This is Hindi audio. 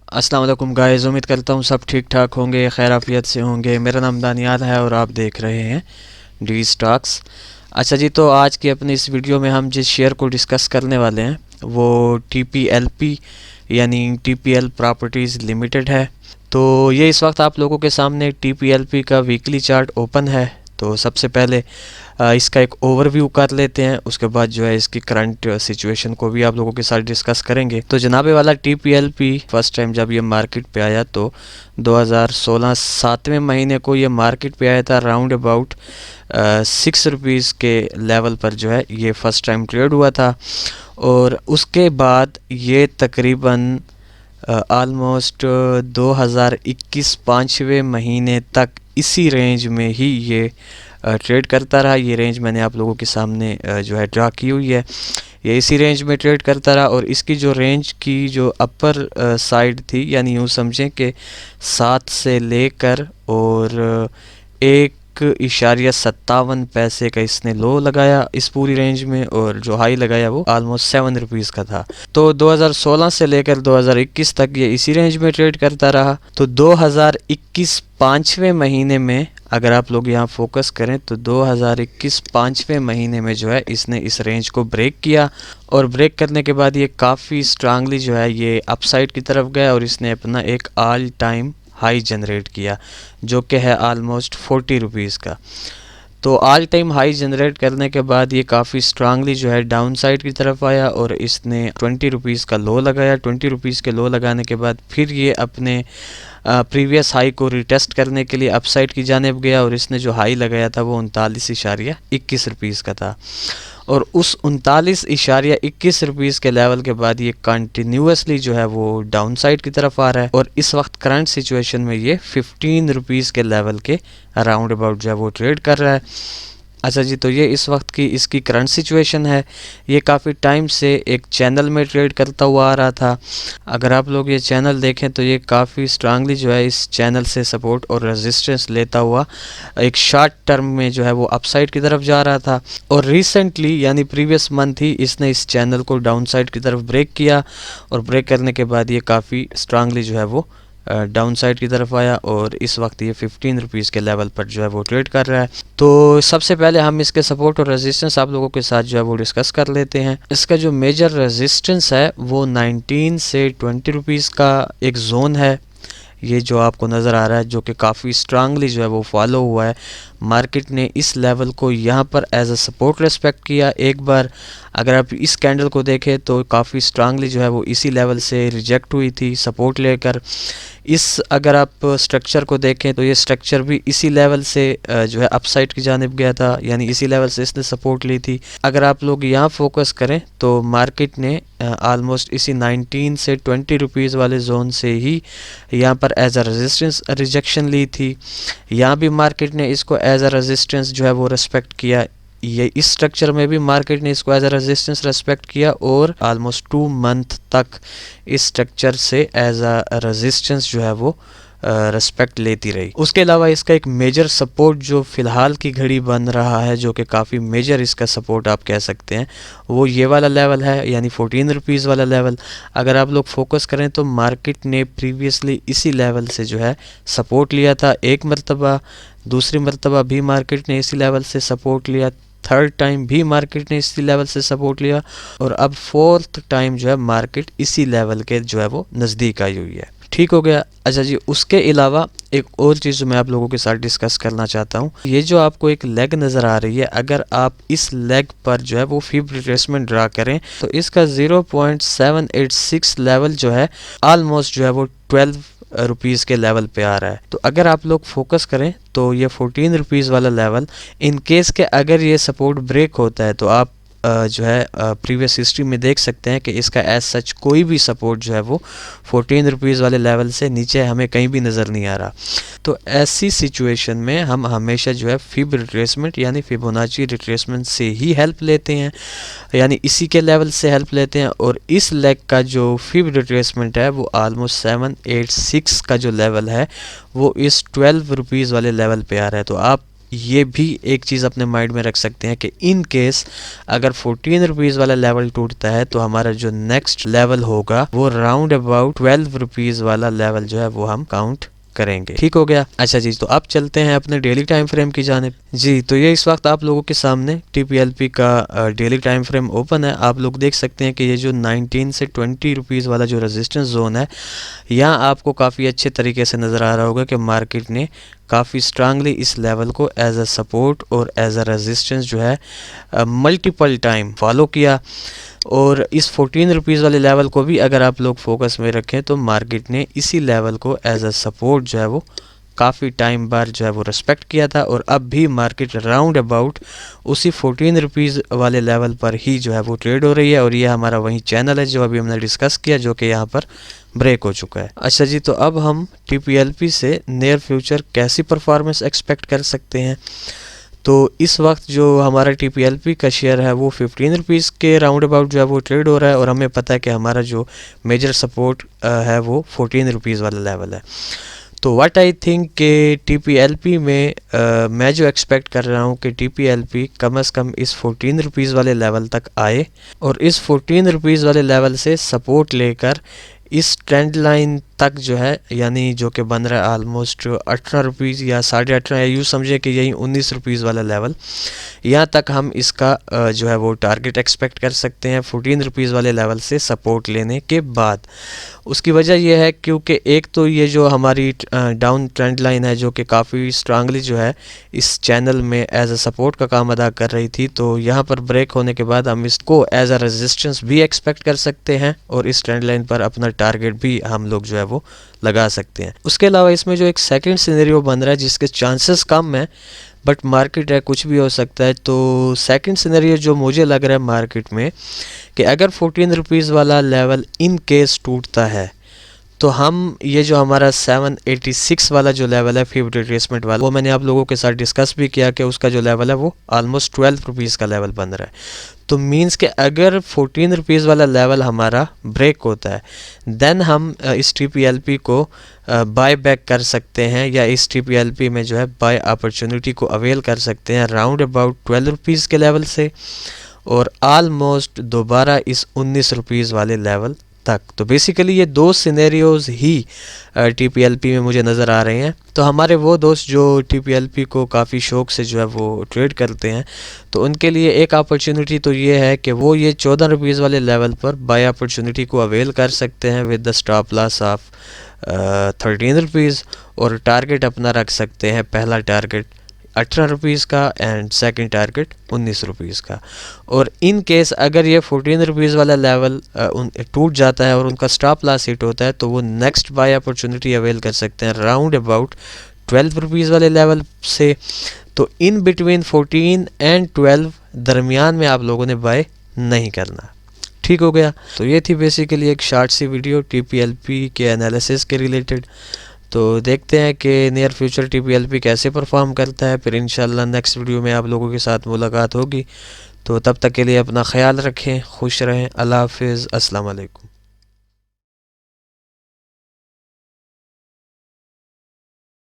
अस्सलाम वालेकुम गाइस, उम्मीद करता हूँ सब ठीक ठाक होंगे, खैर आफियत से होंगे। मेरा नाम दानियाल है और आप देख रहे हैं डी स्टॉक्स। अच्छा जी, तो आज की अपनी इस वीडियो में हम जिस शेयर को डिस्कस करने वाले हैं वो TPLP यानी TPL प्रॉपर्टीज़ लिमिटेड है। तो ये इस वक्त आप लोगों के सामने TPLP का वीकली चार्ट ओपन है। तो सबसे पहले इसका एक ओवरव्यू कर लेते हैं, उसके बाद जो है इसकी करंट सिचुएशन को भी आप लोगों के साथ डिस्कस करेंगे। तो जनाबे वाला TPLP फर्स्ट टाइम जब ये मार्केट पे आया तो 2016 सातवें महीने को ये मार्केट पे आया था। राउंड अबाउट 6 रुपीज़ के लेवल पर जो है ये फर्स्ट टाइम ट्रेड हुआ था और उसके बाद ये तकरीबन आलमोस्ट 2021 पाँचवें महीने तक इसी रेंज में ही ये ट्रेड करता रहा। ये रेंज मैंने आप लोगों के सामने जो है ड्रा की हुई है। ये इसी रेंज में ट्रेड करता रहा और इसकी जो रेंज की जो अपर साइड थी, यानी यूँ समझें कि 7 से लेकर और 1.57 का इसने लो लगाया इस पूरी रेंज में, और जो हाई लगाया वो ऑलमोस्ट 7 रुपीज़ का था। तो 2016 से लेकर 2021 तक ये इसी रेंज में ट्रेड करता रहा। तो 2021 पाँचवें महीने में अगर आप लोग यहाँ फोकस करें तो 2021 पाँचवें महीने में जो है इसने इस रेंज को ब्रेक किया और ब्रेक करने के बाद ये काफ़ी स्ट्रांगली जो है ये अपसाइड की तरफ गया और इसने अपना एक ऑल टाइम हाई जनरेट किया जो कि है ऑलमोस्ट 40 रुपीज़ का। तो ऑल टाइम हाई जनरेट करने के बाद ये काफ़ी स्ट्रांगली जो है डाउन साइड की तरफ आया और इसने 20 रुपीज़ का लो लगाया। 20 रुपीज़ के लो लगाने के बाद फिर ये अपने प्रीवियस हाई को रिटेस्ट करने के लिए अपसाइड की जानिब गया और इसने जो हाई लगाया था वो 39.21 रुपीज़ का था और उस 39.21 रुपीज़ के लेवल के बाद ये कंटिन्यूसली जो है वो डाउन साइड की तरफ आ रहा है और इस वक्त करंट सिचुएशन में ये 15 रुपीज़ के लेवल के अराउंड अबाउट जो है वो ट्रेड कर रहा है। अच्छा जी, तो ये इस वक्त की इसकी करंट सिचुएशन है। ये काफ़ी टाइम से एक चैनल में ट्रेड करता हुआ आ रहा था। अगर आप लोग ये चैनल देखें तो ये काफ़ी स्ट्रांगली जो है इस चैनल से सपोर्ट और रेजिस्टेंस लेता हुआ एक शॉर्ट टर्म में जो है वो अपसाइड की तरफ जा रहा था और रिसेंटली यानी प्रीवियस मंथ ही इसने इस चैनल को डाउन साइड की तरफ ब्रेक किया और ब्रेक करने के बाद ये काफ़ी स्ट्रांगली जो है वो डाउन साइड की तरफ आया और इस वक्त ये 15 रुपीज़ के लेवल पर जो है वो ट्रेड कर रहा है। तो सबसे पहले हम इसके सपोर्ट और रेजिस्टेंस आप लोगों के साथ जो है वो डिस्कस कर लेते हैं। इसका जो मेजर रेजिस्टेंस है वो 19 से 20 रुपीज़ का एक जोन है, ये जो आपको नज़र आ रहा है, जो कि काफ़ी स्ट्रांगली जो है वो फॉलो हुआ है। मार्केट ने इस लेवल को यहाँ पर एज अ सपोर्ट रेस्पेक्ट किया। एक बार अगर आप इस कैंडल को देखें तो काफ़ी स्ट्रांगली जो है वो इसी लेवल से रिजेक्ट हुई थी सपोर्ट लेकर। इस अगर आप स्ट्रक्चर को देखें तो ये स्ट्रक्चर भी इसी लेवल से जो है अपसाइड की जानिब गया था, यानी इसी लेवल से इसने सपोर्ट ली थी। अगर आप लोग यहाँ फोकस करें तो मार्केट ने ऑलमोस्ट इसी 19 से 20 रुपीज़ वाले जोन से ही यहाँ पर एज अ रेजिस्टेंस रिजेक्शन ली थी। यहाँ भी मार्केट ने इसको एज अ रेजिस्टेंस जो है वो रेस्पेक्ट किया। ये इस स्ट्रक्चर में भी मार्केट ने इसको एज अ रेजिस्टेंस रेस्पेक्ट किया और ऑलमोस्ट 2 मंथ तक इस स्ट्रक्चर से एज अ रेजिस्टेंस जो है वो रेस्पेक्ट लेती रही। उसके अलावा इसका एक मेजर सपोर्ट जो फ़िलहाल की घड़ी बन रहा है, जो कि काफ़ी मेजर इसका सपोर्ट आप कह सकते हैं, वो ये वाला लेवल है, यानी 14 रुपीज़ वाला लेवल। अगर आप लोग फोकस करें तो मार्केट ने प्रीवियसली इसी लेवल से जो है सपोर्ट लिया था एक मरतबा, दूसरी मरतबा भी मार्केट ने इसी लेवल से सपोर्ट लिया, थर्ड टाइम भी मार्केट ने इसी लेवल से सपोर्ट लिया और अब फोर्थ टाइम जो है मार्केट इसी लेवल के जो है वो नज़दीक आई हुई है। ठीक हो गया। अच्छा जी, उसके अलावा एक और चीज़ मैं आप लोगों के साथ डिस्कस करना चाहता हूँ। ये जो आपको एक लेग नज़र आ रही है, अगर आप इस लेग पर जो है वो फिब रिट्रेसमेंट ड्रा करें तो इसका 0.786 लेवल जो है ऑलमोस्ट जो है वो 12 रुपीज़ के लेवल पे आ रहा है। तो अगर आप लोग फोकस करें तो ये 14 रुपीज़ वाला लेवल इन केस के अगर ये सपोर्ट ब्रेक होता है तो आप जो है प्रीवियस हिस्ट्री में देख सकते हैं कि इसका एज सच कोई भी सपोर्ट जो है वो 14 रुपीज़ वाले लेवल से नीचे हमें कहीं भी नज़र नहीं आ रहा। तो ऐसी सिचुएशन में हम हमेशा जो है फिब रिट्रेसमेंट यानी फिबोनाची रिट्रेसमेंट से ही हेल्प लेते हैं, यानी इसी के लेवल से हेल्प लेते हैं और इस लेग का जो फिब रिट्रेसमेंट है वो ऑलमोस्ट 786 का जो लेवल है वो इस 12 रुपीज़ वाले लेवल पे आ रहा है। तो आप ये भी एक चीज़ अपने माइंड में रख सकते हैं कि इन केस अगर 14 रुपीज़ वाला लेवल टूटता है तो हमारा जो नेक्स्ट लेवल होगा वो राउंड अबाउट 12 रुपीज़ वाला लेवल जो है वो हम काउंट करेंगे। ठीक हो गया। अच्छा जी, तो अब चलते हैं अपने डेली टाइम फ्रेम की जानिब। जी, तो ये इस वक्त आप लोगों के सामने TPLP का डेली टाइम फ्रेम ओपन है। आप लोग देख सकते हैं कि ये जो 19 से 20 रुपीज़ वाला जो रेजिस्टेंस जोन है, यहाँ आपको काफ़ी अच्छे तरीके से नज़र आ रहा होगा कि मार्केट ने काफ़ी स्ट्रांगली इस लेवल को एज अ सपोर्ट और एज अ रेजिस्टेंस जो है मल्टीपल टाइम फॉलो किया। और इस 14 रुपीज़ वाले लेवल को भी अगर आप लोग फोकस में रखें तो मार्केट ने इसी लेवल को एज अ सपोर्ट जो है वो काफ़ी टाइम बाद जो है वो रिस्पेक्ट किया था, और अब भी मार्केट राउंड अबाउट उसी 14 रुपीज़ वाले लेवल पर ही जो है वो ट्रेड हो रही है। और ये हमारा वही चैनल है जो अभी हमने डिस्कस किया, जो कि यहाँ पर ब्रेक हो चुका है। अच्छा जी, तो अब हम TPLP से नियर फ्यूचर कैसी परफॉर्मेंस एक्सपेक्ट कर सकते हैं। तो इस वक्त जो हमारा TPLP का शेयर है वो 15 रुपीज़ के राउंड अबाउट जो है वो ट्रेड हो रहा है, और हमें पता है कि हमारा जो मेजर सपोर्ट है वो 14 रुपीज़ वाला लेवल है। तो व्हाट आई थिंक कि TPLP में मैं जो एक्सपेक्ट कर रहा हूँ कि TPLP कम से कम इस 14 रुपीज़ वाले लेवल तक आए, और इस 14 रुपीज़ वाले लेवल से सपोर्ट लेकर इस ट्रेंड लाइन तक जो है, यानी जो कि बन रहा है आलमोस्ट 18 रुपीज़ या 18.5, या यूँ समझे कि यही 19 रुपीज़ वाला लेवल, यहाँ तक हम इसका जो है वो टारगेट एक्सपेक्ट कर सकते हैं 14 रुपीज़ वाले लेवल से सपोर्ट लेने के बाद। उसकी वजह यह है क्योंकि एक तो ये जो हमारी डाउन ट्रेंड लाइन है जो कि काफ़ी स्ट्रांगली जो है इस चैनल में एज अ सपोर्ट का काम अदा कर रही थी, तो यहाँ पर ब्रेक होने के बाद हम इसको एज अ रेजिस्टेंस भी एक्सपेक्ट कर सकते हैं, और इस ट्रेंड लाइन पर अपना टारगेट भी हम लोग जो है वो लगा सकते हैं। उसके अलावा इसमें जो एक सेकंड सिनेरियो बन रहा है जिसके चांसेस कम है, बट मार्केट है कुछ भी हो सकता है। तो सेकंड सिनेरियो जो मुझे लग रहा है मार्केट में कि अगर 14 रुपीज़ वाला लेवल इन केस टूटता है तो हम ये जो हमारा 786 वाला जो लेवल है फिफ्थ रिट्रेसमेंट वाला, वो मैंने आप लोगों के साथ डिस्कस भी किया कि उसका जो लेवल है वो ऑलमोस्ट 12 रुपीज़ का लेवल बन रहा है। तो मींस के अगर 14 रुपीज़ वाला लेवल हमारा ब्रेक होता है देन हम इस TPLP को बाय बैक कर सकते हैं, या इस TPLP में जो है बाय अपॉर्चुनिटी को अवेल कर सकते हैं राउंड अबाउट 12 रुपीज़ के लेवल से, और आलमोस्ट दोबारा इस 19 रुपीज़ वाले लेवल तक। तो बेसिकली ये दो सिनेरियोज़ ही TPLP में मुझे नज़र आ रहे हैं। तो हमारे वो दोस्त जो TPLP को काफ़ी शौक से जो है वो ट्रेड करते हैं, तो उनके लिए एक अपॉर्चुनिटी तो ये है कि वो ये 14 रुपीज़ वाले लेवल पर बाय अपॉर्चुनिटी को अवेल कर सकते हैं with the stop loss of 13 rupees, और टारगेट अपना रख सकते हैं, पहला टारगेट 18 रुपीज़ का एंड सेकंड टारगेट 19 रुपीज़ का। और इन केस अगर ये 14 रुपीज़ वाला लेवल टूट जाता है और उनका स्टॉप लॉस हिट होता है, तो वो नेक्स्ट बाय अपॉर्चुनिटी अवेल कर सकते हैं राउंड अबाउट 12 रुपीज़ वाले लेवल से। तो इन बिटवीन 14 एंड 12 दरमियान में आप लोगों ने बाय नहीं करना। ठीक हो गया। तो ये थी बेसिकली एक शॉर्ट सी वीडियो TPLP के एनालिसिस के रिलेटेड। तो देखते हैं कि नियर फ्यूचर TPLP कैसे परफॉर्म करता है। फिर इंशाल्लाह नेक्स्ट वीडियो में आप लोगों के साथ मुलाकात होगी। तो तब तक के लिए अपना ख्याल रखें, खुश रहें। अल्लाह हाफिज़, अस्सलाम वालेकुम।